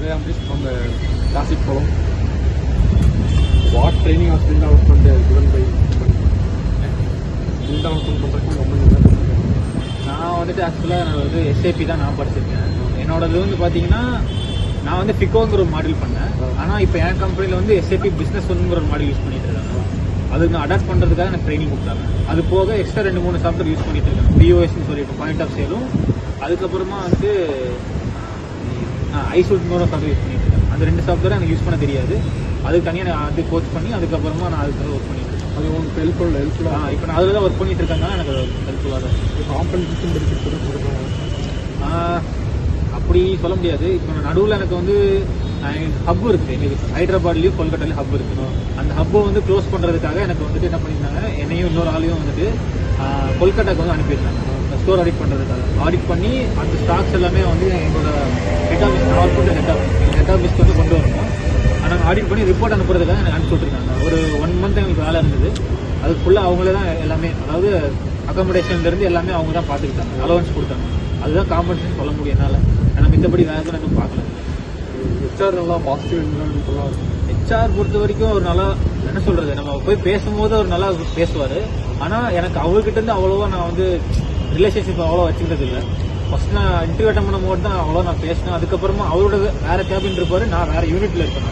Today I'm just from the Classic Column. What training or skill development given by skill development பண்ணுறதுக்கு company நான் வந்துட்டு ஆக்சுவலாக நான் வந்து எஸ்ஏபி தான் நான் படிச்சிருக்கேன். என்னோடது வந்து பார்த்தீங்கன்னா நான் வந்து ஃபிகோங்கிற ஒரு மாடல் பண்ணேன். ஆனால் இப்போ என் கம்பெனியில் வந்து எஸ்ஏபி பிஸ்னஸ் ஒன்றுங்கிற ஒரு மாடல் யூஸ் பண்ணிட்டு இருக்காங்க. அதுக்கு நான் அடாப்ட் பண்ணுறதுக்காக எனக்கு ட்ரைனிங் கொடுத்தாங்க. அது போக எக்ஸ்ட்ரா 2-3 சாஃப்ட்வேர் யூஸ் பண்ணிட்டு இருக்கேன். பிஓஎஸ்ன்னு சொல்லிட்டு பாயிண்ட் ஆஃப் சேலும், அதுக்கப்புறமா வந்து ஐசூட்னோட சாஃப்ட்வேர் யூஸ் பண்ணிட்டு இருக்கேன். அந்த 2 சாஃப்ட்வேர் எனக்கு யூஸ் பண்ண தெரியாது. அதுக்கு தனியாக நான் அது கோச் பண்ணி அதுக்கப்புறமா நான் அதுக்காக ஒர்க் பண்ணிட்டு இருக்கேன். அது உங்களுக்கு ஹெல்ப்ஃபுல்லாக இப்போ நான் அதில் தான் ஒர்க் பண்ணிட்டு இருக்கேன். எனக்கு ஹெல்ப்ஃபுல்லாக தான் காம்பன்சேஷன் பெனிஃபிட்ஸ் அப்படி சொல்ல முடியாது. இப்போ நடுவில் எனக்கு வந்து ஹப் இருக்குது. எங்களுக்கு ஹைதராபாத்லேயும் கொல்கட்டாலையும் ஹப் இருக்குது. அந்த ஹப்பை வந்து க்ளோஸ் பண்ணுறதுக்காக எனக்கு வந்துட்டு என்ன பண்ணியிருந்தாங்க, என்னையும் இன்னொரு ஆளையும் வந்துட்டு கொல்கட்டாக்கு வந்து அனுப்பியிருந்தாங்க ஸ்டோர் ஆடிட் பண்ணுறதுக்காக. ஆடிட் பண்ணி அந்த ஸ்டாக்ஸ் எல்லாமே வந்து எங்களோட ஹெட் ஆஃபீஸ் ஹெட் ஆஃபீஸ்க்கு வந்து கொண்டு வரணும். நாங்கள் ஆடிட் பண்ணி ரிப்போர்ட் அனுப்புறதுக்காக எனக்கு அனுப்பிச்சி விட்ருக்காங்க. ஒரு 1 மந்த் எங்களுக்கு வேலை இருந்தது. அது ஃபுல்லாக அவங்களே தான் எல்லாமே, அதாவது அக்காமடேஷன்லேருந்து எல்லாமே அவங்க தான் பார்த்துக்கிட்டாங்க, அலவன்ஸ் கொடுத்தாங்க. அதுதான் காம்பன்சேஷன் சொல்ல முடியும் என்னால். ஏன்னா மித்தபடி வேறு எதுவும் எனக்கு பார்க்கல. ஹெச்ஆர் நல்லா பாசிட்டிவ் என்விரான்மெண்ட். ஹெச்ஆர் பொறுத்த வரைக்கும் ஒரு நல்லா என்ன சொல்கிறது, நம்ம போய் பேசும்போது ஒரு நல்லா பேசுவார். ஆனால் எனக்கு அவர்கிட்டருந்து அவ்வளோவா நான் வந்து ரிலேஷன்ஷிப் அவ்வளோ வச்சுக்கிறது இல்லை. ஃபஸ்ட் நான் இன்டர்வியூ அட்டன் பண்ணும்போது தான் அவ்வளோ நான் பேசினேன். அதுக்கப்புறமா அவரோட வேறு கேபின் இருப்பார், நான் வேறு யூனிட்டில் இருப்பேன்.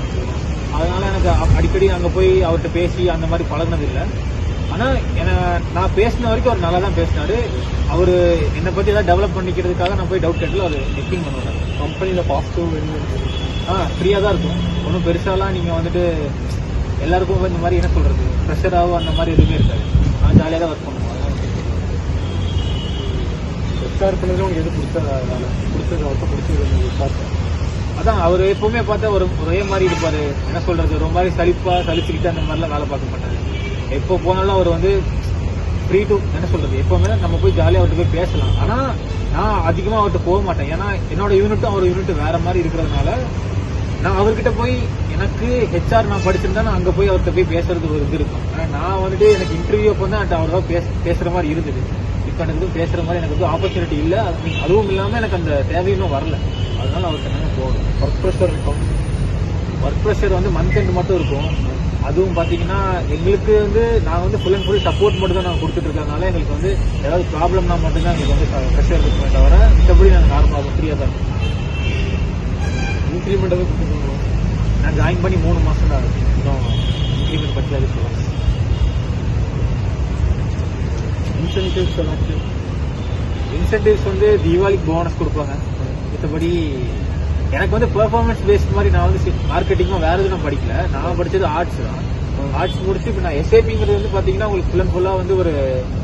அதனால் எனக்கு அடிக்கடி அங்கே போய் அவர்கிட்ட பேசி அந்த மாதிரி பழகினது இல்லை. ஆனால் நான் பேசின வரைக்கும் அவர் நல்லா தான் பேசினார். அவர் என்னை பற்றி ஏதாவது டெவலப் பண்ணிக்கிறதுக்காக நான் போய் டவுட் கேட்டாலும் அவர் செக்கிங் பண்ணுவார். கம்பெனியில் பாசிட்டிவ் ஃப்ரீயாக தான் இருக்கும். ஒன்றும் பெருசாலாம் நீங்கள் வந்துட்டு எல்லாருக்கும் இந்த மாதிரி என்ன சொல்கிறது ப்ரெஷராகவும் அந்த மாதிரி எதுவுமே இருக்காது. நான் ஜாலியாக தான் ஒர்க் பண்ணுவேன். ஹெச்ஆர் பண்ணது உங்களுக்கு எது பிடிச்சது அவர்கிட்ட பிடிச்சது? அதான் அவர் எப்பவுமே பார்த்தா ஒரே மாதிரி இருப்பார். என்ன சொல்கிறது, ரொம்ப மாதிரி சலிச்சுக்கிட்டு அந்த மாதிரிலாம் வேலை பார்க்க மாட்டார். எப்போ போனாலும் அவர் வந்து ஃப்ரீ டு என்ன சொல்கிறது, எப்போவுமே நம்ம போய் ஜாலியாக அவர்கிட்ட போய் பேசலாம். ஆனால் நான் அதிகமாக அவர்கிட்ட போக மாட்டேன். ஏன்னா என்னோட யூனிட்டும் அவர் யூனிட்டும் வேறு மாதிரி இருக்கிறதுனால நான் அவர்கிட்ட போய் எனக்கு ஹெச்ஆர் நான் படிச்சிருந்தா நான் அங்கே போய் அவர்கிட்ட போய் பேசுறது ஒரு இது இருக்கும். ஆனால் நான் வந்துட்டு எனக்கு இன்டர்வியூ அப்போ தான் அவரோட பேசுகிற மாதிரி இருந்தது. இப்போ எனக்கு பேசுகிற மாதிரி எனக்கு வந்து ஆப்பர்ச்சுனிட்டி இல்லை. அதுவும் இல்லாமல் எனக்கு அந்த தேவையும் வரல. அதனால அவர்கிட்ட நாங்கள் போகணும். ஒர்க் ப்ரெஷர் இருக்கும். ஒர்க் ப்ரெஷர் வந்து மந்த் எண்ட் மட்டும் இருக்கும். அதுவும் பார்த்தீங்கன்னா எங்களுக்கு வந்து நாங்கள் வந்து ஃபுல் அண்ட் ஃபுல் சப்போர்ட் மட்டும் தான் நாங்கள் கொடுத்துட்டு இருக்கறதுனால எங்களுக்கு வந்து ஏதாவது ப்ராப்ளம்னா மட்டும்தான் எங்களுக்கு வந்து ப்ரெஷர் இருக்குமே தவிர மற்றபடி நாங்கள் நார்மலாக ஃப்ரீயாக தான் இருக்கும். இன்க்ரிமெண்ட் எதாவது கொடுத்துருக்கோம். நான் ஜாயின் பண்ணி 3 மாதம் தான் இருக்கும். இன்னும் இன்க்ரிமெண்ட் பற்றி அது சொல்லலாம். இன்சென்டிவ்ஸ் வந்து தீபாவளிக்கு போனஸ் கொடுப்பாங்க. மற்றபடி எனக்கு வந்து பெர்ஃபார்மன்ஸ் பேஸ்ட் மாதிரி நான் வந்து மார்க்கெட்டிங்கும் வேறு எதுவும் நான் படிக்கல. நான் படித்தது ஆர்ட்ஸ் தான். ஆர்ட்ஸ் முடிச்சு இப்போ நான் எஸ்ஏபிங்கிறது வந்து பார்த்தீங்கன்னா உங்களுக்கு ஃபுல் அண்ட் ஃபுல்லாக வந்து ஒரு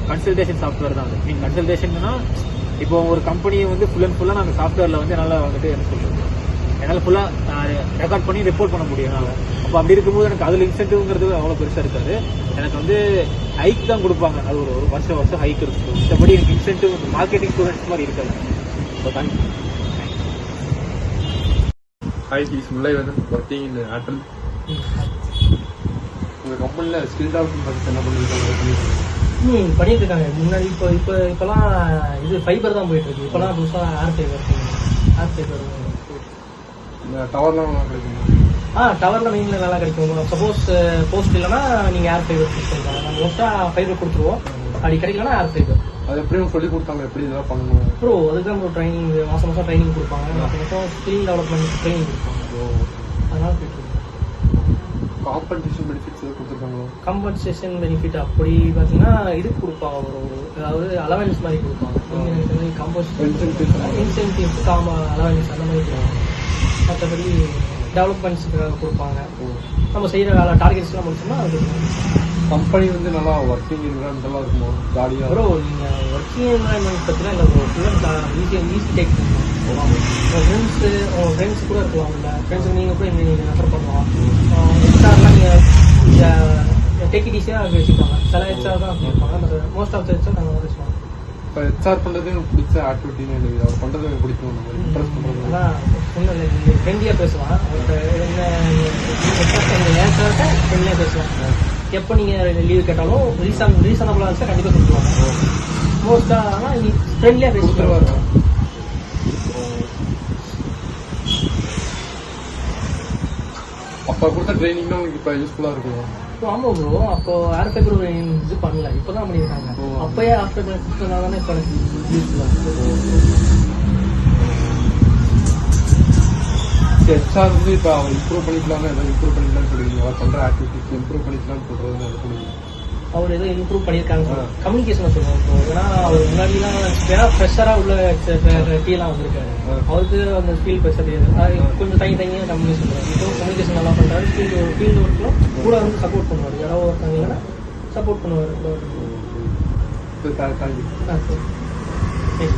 கன்சல்டேஷன் சாஃப்ட்வேர் தான். நீங்கள் கன்சல்டேஷன்னா இப்போ ஒரு கம்பெனியை வந்து ஃபுல் அண்ட் ஃபுல்லாக நாங்கள் சாஃப்ட்வேரில் வந்து என்னால் வந்துட்டு என்ன சொல்கிறது, என்னால் ஃபுல்லாக ரெக்கார்ட் பண்ணி ரிப்போர்ட் பண்ண முடியும் என்னால். அப்போ அப்படி இருக்கும்போது எனக்கு அதில் இன்சென்டிவ்ங்கிறது அவ்வளோ பெருசாக இருக்காது. எனக்கு வந்து ஹைக் தான் கொடுப்பாங்க. அது ஒரு வருஷம் ஹைக் இருக்கும். மற்றபடி எனக்கு இன்சென்டிவ் மார்க்கெட்டிங் ஸ்டூடெண்ட்ஸ் மாதிரி இருக்காது. So thank you. Hi, he is Mullaivadhan working in Airtel. உங்கள் கம்பெனியில் ஸ்கில் டெவலப்மெண்ட் பற்றி என்ன பண்ணியிருக்காங்க? பண்ணிட்டு இருக்காங்க. முன்னாடி இப்போலாம் இது ஃபைபர் தான் போயிட்டு இருக்கு. இப்போலாம் புதுசாக ஏர் ஃபைபர் இந்த டவர்லாம் நல்லா கிடைக்குமா? டவரில் மெயினில் நல்லா கிடைக்கும். சப்போஸ் போஸ்ட் இல்லைன்னா நீங்கள் ஏர் ஃபைபர் யூஸ் பண்ணிக்கலாம். நம்ம மோஸ்ட்டாக ஃபைபர் கொடுத்துருவோம். அப்படி கிடைக்கலன்னா ஏர் ஃபைபர். அது எப்படியும் சொல்லி கொடுத்தாங்க எப்படி இதெல்லாம் பண்ணணும் ப்ரோ. அதுதான் ப்ரோ ட்ரைனிங் மாதம் ட்ரைனிங் கொடுப்பாங்க. மாதம் ஸ்கில் டெவலப்மெண்ட் ட்ரைனிங் கொடுப்பாங்க. அதனால போயிட்டு காம்பன்சேஷன் பெனிஃபிட்ஸ் எதாவது கொடுத்துருக்காங்களோ? காம்பன்சேஷன் பெனிஃபிட் அப்படி பார்த்தீங்கன்னா இது கொடுப்பாங்க. ஒரு அதாவது அலவன்ஸ் மாதிரி கொடுப்பாங்க. இன்சென்டிவ் அலவன்ஸ் அந்த மாதிரி கொடுப்பாங்க. மற்றபடி டெவலப்மெண்ட்ஸுக்காக கொடுப்பாங்க. நம்ம செய்கிற வேலை டார்கெட்ஸ்லாம் முடிச்சோம்னா அது கம்பெனி வந்து நல்லா ஒர்க்கிங் என்விரான்மெண்ட்லாம் இருக்குமோ ஜாலியாக? ப்ரோ நீங்கள் ஒர்க்கிங் என்விரான்மெண்ட் பற்றிலாம் இல்லை ப்ரோ. ஃபுல்லாக ஈஸி டேக் பண்ணுவோம். உங்கள் ஃப்ரெண்ட்ஸ் கூட இருக்கலாம். இல்லை ஃப்ரெண்ட்ஸுக்கு நீங்கள் கூட நீங்கள் ரெஃபர் பண்ணலாம். ஹெச்ஆர்லாம் நீங்கள் டேக் இட் ஈஸியாக பேசிப்பாங்க. சில ஹெச்ஆர் தான் இருப்பாங்க. மோஸ்ட் ஆஃப் த ஹெச்ஆர் நாங்கள் பேசுவாங்க. இப்போ ஹெச்ஆர் பண்ணுறது எனக்கு பிடிச்ச ஆக்டிவிட்டின்னு எனக்கு அவர் பண்ணுறது எனக்கு பிடிக்கும். அந்த மாதிரி இன்ட்ரெஸ்ட் பண்ணுறது அதான் ஒன்றும் இல்லை. ஃப்ரெண்ட்லியாக பேசுவான். அவர்கிட்ட என்ன ஹெச்ஆர்கிட்ட ஃப்ரெண்ட்லியாக பேசுவாங்க. எப்போ நீங்கள் லீவ் கேட்டாலும் ரீசனபிளாக இருந்தால் கண்டிப்பாக கொடுத்துருவாங்க. மோஸ்ட்டாக ஆனால் நீ ஃப்ரெண்ட்லியாக பேசிட்டு அப்ப கொடுத்த ட்ரைனிங் தான் உங்களுக்கு இப்ப யூஸ்ஃபுல்லா இருக்கும். ஆமா ப்ரோ, அப்போ ஏர் ஃபைபர் ஒரு இது பண்ணல, இப்பதான் பண்ணிருக்காங்க. அப்பயே ஏர் ஃபைபர் கொடுத்தனால தானே இப்ப எனக்கு யூஸ்ஃபுல்லா எக்ஸ்ட்ரா வந்து இப்ப அவன் இம்ப்ரூவ் பண்ணிக்கலாம்னு ஏதாவது இம்ப்ரூவ் பண்ணிக்கலாம்னு சொல்லுவீங்க. அவர் பண்ற ஆக்டிவிட்டிஸ் இம்ப்ரூவ் பண்ணிக்கலாம்னு சொல்றது அது சொல்லுவீங்க. அவர் ஏதோ இம்ப்ரூவ் பண்ணியிருக்காங்க, கம்யூனிகேஷன் சொல்லுவாங்க ப்ரோ. ஏன்னா அவர் முன்னாடிலாம் ஏன்னா ஃப்ரெஷரா உள்ள டீலாம் வந்திருக்காரு, அவருக்கு அந்த ஃபீல்ட் ப்ரெஷர் கொஞ்சம் தனியாக கம்யூனிகேஷன் பண்ணுவார். இப்போ கம்யூனிகேஷன் நல்லா பண்றாரு. ஃபீல்டு ஒர்க்லாம் கூட வந்து சப்போர்ட் பண்ணுவார். யாராவது ஒருத்தவங்க இல்லைன்னா சப்போர்ட் பண்ணுவார். தேங்க்யூ.